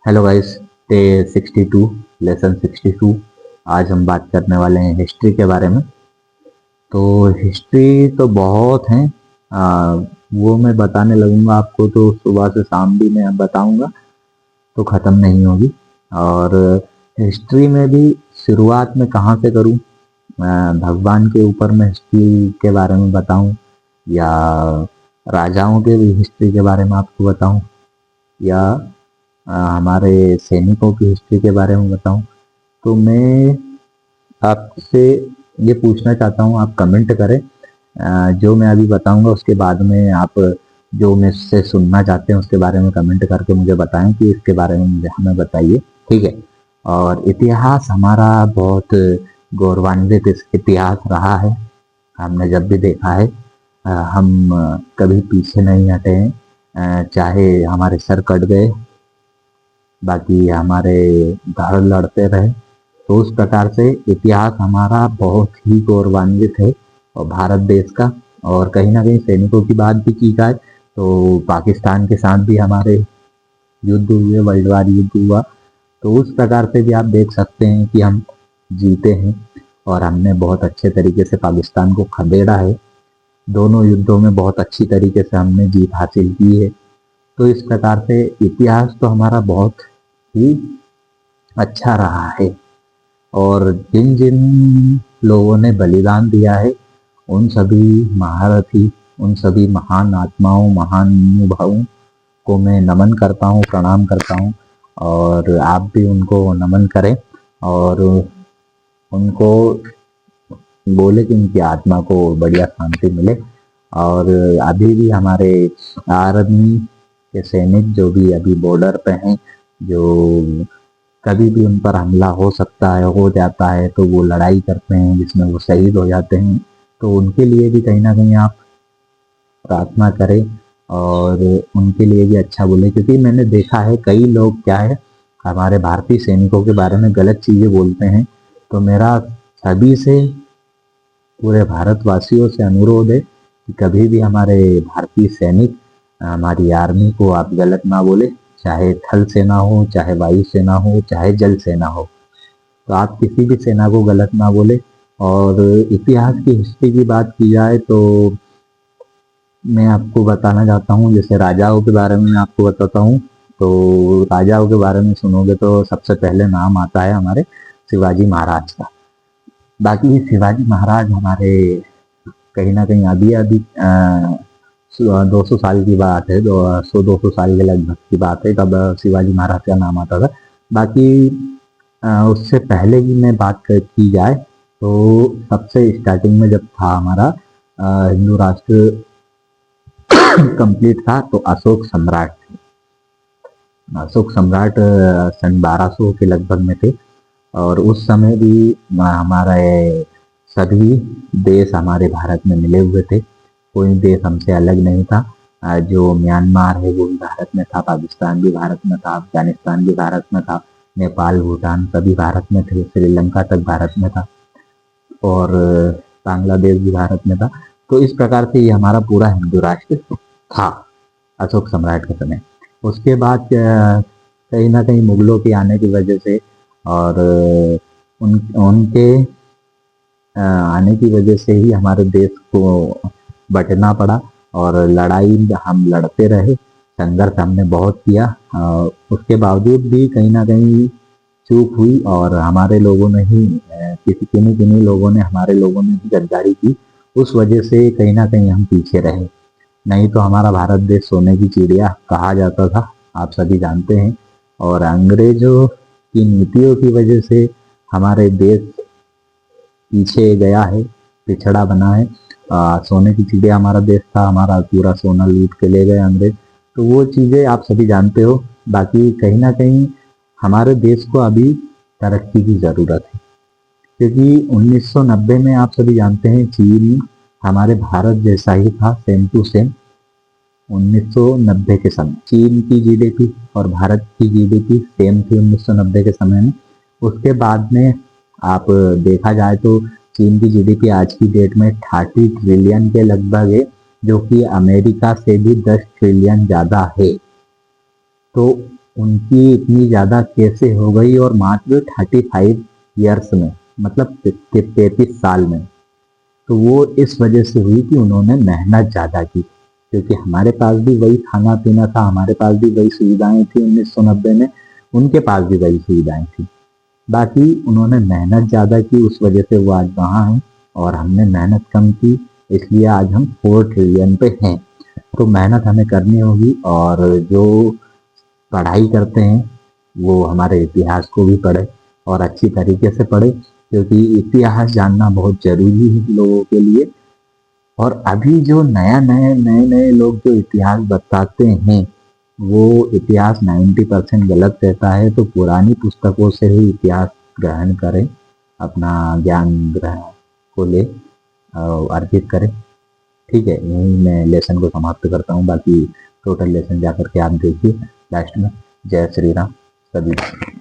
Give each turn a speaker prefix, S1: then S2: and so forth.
S1: Hello guys. Day 62, lesson 62। आज हम बात करने वाले हैं हिस्ट्री के बारे में। तो हिस्ट्री तो बहुत हैं। वो मैं बताने लगूंगा आपको तो सुबह से शाम भी मैं बताऊंगा तो ख़त्म नहीं होगी। और हिस्ट्री में भी शुरुआत में कहाँ से करूं? भगवान के ऊपर मैं हिस्ट्री के बारे में बताऊं, या राजाओं के भी हिस्ट्री के बारे में आपको बताऊं, या हमारे सैनिकों की हिस्ट्री के बारे में बताऊं? तो मैं आपसे ये पूछना चाहता हूँ, आप कमेंट करें। जो मैं अभी बताऊंगा उसके बाद में आप जो मुझसे सुनना चाहते हैं उसके बारे में कमेंट करके मुझे बताएं कि इसके बारे में मुझे हमें बताइए, ठीक है। और इतिहास हमारा बहुत गौरवान्वित इतिहास रहा है। हमने जब भी देखा है हम कभी पीछे नहीं हटे हैं। चाहे हमारे सर कट गए, बाकी हमारे घर लड़ते रहे। तो उस प्रकार से इतिहास हमारा बहुत ही गौरवान्वित है और भारत देश का। और कहीं ना कहीं सैनिकों की बात भी की जाए तो पाकिस्तान के साथ भी हमारे युद्ध हुए, वर्ल्ड वार युद्ध हुआ। तो उस प्रकार से भी आप देख सकते हैं कि हम जीते हैं और हमने बहुत अच्छे तरीके से पाकिस्तान को खदेड़ा है। दोनों युद्धों में बहुत अच्छी तरीके से हमने जीत हासिल की है। तो इस प्रकार से इतिहास तो हमारा बहुत ही अच्छा रहा है। और जिन जिन लोगों ने बलिदान दिया है उन सभी महारथी, उन सभी महान आत्माओं, महान अनुभवों को मैं नमन करता हूँ, प्रणाम करता हूँ। और आप भी उनको नमन करें और उनको बोले कि उनकी आत्मा को बढ़िया शांति मिले। और अभी भी हमारे आर्मी के सैनिक जो भी अभी बॉर्डर पे हैं, जो कभी भी उन पर हमला हो सकता है, हो जाता है, तो वो लड़ाई करते हैं जिसमें वो शहीद हो जाते हैं। तो उनके लिए भी कहीं ना कहीं आप प्रार्थना करें और उनके लिए भी अच्छा बोले, क्योंकि मैंने देखा है कई लोग क्या है हमारे भारतीय सैनिकों के बारे में गलत चीज़ें बोलते हैं। तो मेरा सभी से, पूरे भारतवासियों से अनुरोध है कि कभी भी हमारे भारतीय सैनिक, हमारी आर्मी को आप गलत ना बोले। चाहे थल सेना हो, चाहे वायु सेना हो, चाहे जल सेना हो, तो आप किसी भी सेना को गलत ना बोले। और इतिहास की हिस्ट्री की बात की जाए तो मैं आपको बताना चाहता हूँ, जैसे राजाओं के बारे में मैं आपको बताता हूँ। तो राजाओं के बारे में सुनोगे तो सबसे पहले नाम आता है हमारे शिवाजी महाराज का। बाकी शिवाजी महाराज हमारे कहीं ना कहीं अभी अभी 200 साल की बात है, 200 के लगभग की बात है, तब शिवाजी महाराज का नाम आता था। बाकी उससे पहले की मैं बात की जाए तो सबसे स्टार्टिंग में जब था हमारा हिंदू राष्ट्र कंप्लीट था तो अशोक सम्राट थे। अशोक सम्राट सन 1200 के लगभग में थे। और उस समय भी हमारे सभी देश हमारे भारत में मिले हुए थे, कोई देश हमसे अलग नहीं था। जो म्यांमार है वो भी भारत में था, पाकिस्तान भी भारत में था, अफगानिस्तान भी भारत में था, नेपाल, भूटान सभी भारत में थे, श्रीलंका तक भारत में था, और बांग्लादेश भी भारत में था। तो इस प्रकार से ये हमारा पूरा हिंदू राष्ट्र था अशोक सम्राट के समय। उसके बाद कहीं ना कहीं मुगलों के आने की वजह से और उनके आने की वजह से ही हमारे देश को बटना पड़ा। और लड़ाई हम लड़ते रहे, संघर्ष हमने बहुत किया। उसके बावजूद भी कहीं ना कहीं चूक हुई और हमारे लोगों ने ही किन्हीं किन्हीं लोगों ने, हमारे लोगों ने ही गद्दारी की। उस वजह से कहीं ना कहीं हम पीछे रहे। नहीं तो हमारा भारत देश सोने की चिड़िया कहा जाता था, आप सभी जानते हैं। और अंग्रेजों की नीतियों की वजह से हमारे देश पीछे गया है, पिछड़ा बना है। सोने की चिड़िया हमारा देश था, हमारा पूरा सोना लूट के ले गए अंग्रेज। तो वो चीज़ें आप सभी जानते हो। बाकी कहीं ना कहीं हमारे देश को अभी तरक्की की ज़रूरत है, क्योंकि 1990 में आप सभी जानते हैं चीन हमारे भारत जैसा ही था, सेम टू सेम। 1990 के समय चीन की जीडीपी और भारत की जीडीपी सेम थी 1990 के समय में। उसके बाद में आप देखा जाए तो चीन की जीडीपी आज की डेट में 30 ट्रिलियन के लगभग है, जो कि अमेरिका से भी 10 ट्रिलियन ज़्यादा है। तो उनकी इतनी ज़्यादा कैसे हो गई, और मात्र 35 ईयर्स में, मतलब 33 साल में। तो वो इस वजह से हुई कि उन्होंने मेहनत ज़्यादा की, क्योंकि हमारे पास भी वही खाना पीना था, हमारे पास भी वही सुविधाएं थी 1990 में, उनके पास भी वही सुविधाएं थी। बाकी उन्होंने मेहनत ज़्यादा की, उस वजह से वो आज वहाँ हैं, और हमने मेहनत कम की, इसलिए आज हम 4 ट्रिलियन पे हैं। तो मेहनत हमें करनी होगी, और जो पढ़ाई करते हैं वो हमारे इतिहास को भी पढ़े, और अच्छी तरीके से पढ़े, क्योंकि इतिहास जानना बहुत जरूरी है लोगों के लिए। और अभी जो नए नए लोग जो इतिहास बताते हैं, वो इतिहास 90% गलत रहता है। तो पुरानी पुस्तकों से ही इतिहास ग्रहण करें, अपना ज्ञान ग्रहण को ले अर्जित करें। ठीक है, यहीं मैं लेसन को समाप्त करता हूँ। बाकी टोटल लेसन जाकर के आप देखिए लास्ट में। जय श्री राम सभी।